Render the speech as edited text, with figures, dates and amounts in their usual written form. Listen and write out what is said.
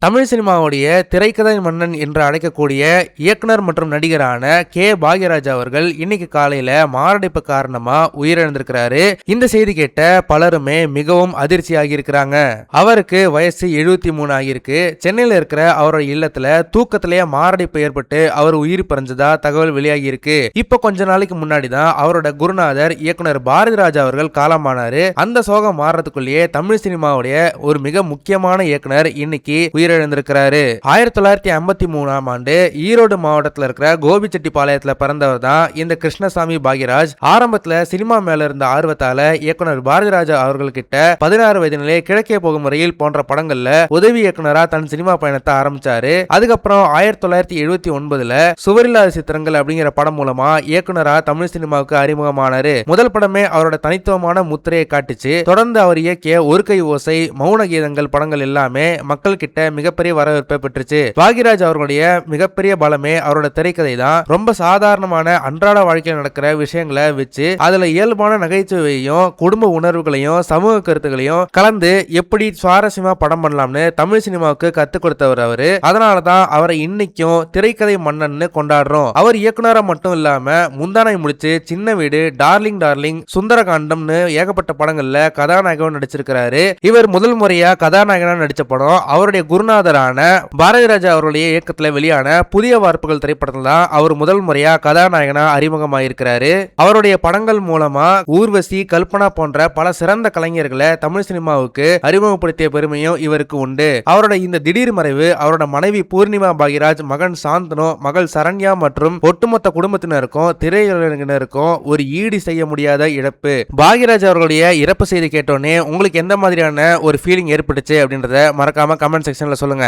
தமிழ் சினிமாவுடைய திரைக்கதை மன்னன் என்று அழைக்கக்கூடிய இயக்குனர் மற்றும் நடிகரான கே பாக்யராஜ் அவர்கள் இன்னைக்கு காலையில மாரடைப்பு காரணமா உயிரிழந்திருக்கிறாரு. இந்த செய்தி கேட்ட பலருமே மிகவும் அதிர்ச்சியாகி இருக்கிறாங்க. அவருக்கு வயசு 73 ஆகியிருக்கு. சென்னையில இருக்கிற அவரோட இல்லத்துல தூக்கத்திலேயே மாரடைப்பு ஏற்பட்டு அவர் உயிர் பறிஞ்சதா தகவல் வெளியாகி இருக்கு. இப்ப கொஞ்ச நாளைக்கு முன்னாடி தான் அவரோட குருநாதர் இயக்குனர் பாரதிராஜா அவர்கள் காலமானாரு. அந்த சோகம் மாறதுக்குள்ளேயே தமிழ் சினிமாவுடைய ஒரு மிக முக்கியமான இயக்குனர் இன்னைக்கு உயிரிழந்திருக்கிறாரு. 1953ஆம் ஆண்டு ஈரோடு மாவட்டத்தில் இருக்கிற கோபிச்செட்டிப்பாளையத்தில் பிறந்தவர் தான் இந்த கிருஷ்ணசாமி பாக்யராஜ். ஆரம்பத்துல சினிமா மேல இருந்த ஆர்வத்தால இயக்குனர் பாரதிராஜா அவர்கள்கிட்ட 16 வயதிலே கிழக்கே போகும் முறையில் போன்ற படங்கள்ல உதவி இயக்குனரா தன் சினிமா பயணத்தை ஆரம்பிச்சாரு. அதுக்கப்புறம் 1979ல சுவரில்லாத சித்திரங்கள் அப்படிங்கிற படம் மூலமா இயக்குனரா தமிழ் சினிமாவுக்கு அறிமுகமானாரு. முதல் படமே அவரோட தனித்துவமான முத்திரையை காட்டுச்சு. தொடர்ந்து அவர் இயக்கிய ஒரு கை ஓசை, மௌன கீதங்கள் படங்கள் எல்லாமே மக்கள் கிட்ட மிகப்பெரிய வரவேற்பை பெற்றுச்சு. பாக்யராஜ் அவர்களுடைய மிகப்பெரிய பலமே அவரோட திரைக்கதை தான். ரொம்ப சாதாரணமான அன்றாட வாழ்க்கையில் நடக்கிற விஷயங்களை வச்சு அதுல இயல்பான நகைச்சுவையையும் குடும்ப உணர்வுகளையும் சமூக கருத்துகளையும் கலந்து எப்படி சுவாரஸ்யமா படம் பண்ணலாம்னு தமிழ் சினிமாவுக்கு கத்துக் கொடுத்தவர் அவரு. அதனாலதான் அவரை இன்னைக்கும் திரைக்கதை மன்னன்னு கொண்டாடுறோம். அவர் இயக்குனரா மட்டும் இல்லாம முந்தானை முடிச்சு, சின்ன வீடு, டார்லிங் டார்லிங், சுந்தரகாண்டம்னு ஏகப்பட்ட படங்கள்ல கதாநாயகன் நடிச்சிருக்கிறாரு. இவர் முதல் முறையா கதாநாயகனா நடிச்ச படம் அவருடைய குருநாதரான பாரதிராஜா அவருடைய இயக்கத்துல வெளியான புதிய வார்ப்புகள் திரைப்படத்துல தான் அவர் முதல் முறையா கதாநாயகனா அறிமுகமாயிருக்கிறாரு. அவருடைய படங்கள் மூலமா ஊர்வசி, கல்பனா போன்ற பல சிறந்த கலைஞர்களை தமிழ் சினிமாவுக்கு அறிமுகப்படுத்திய பெருமையும் இவருக்கு உண்டு. அவரோட இந்த திடீர் மறைவு அவரோட மனைவி பூர்ணிமா பாக்யராஜ், மகன் சாந்தனு, மகள் சரண்யா மற்றும் ஒட்டுமொத்த குடும்பத்தினருக்கும் திரையுலகினருக்கும் ஒரு ஈடு செய்ய முடியாத இழப்பு. பாக்யராஜ் அவர்களுடைய இறப்பு செய்தி கேட்டோன்னே உங்களுக்கு எந்த மாதிரியான ஒரு ஃபீலிங் ஏற்பட்டுச்சு அப்படின்றத மறக்காம கமெண்ட் செக்ஷன்ல சொல்லுங்க.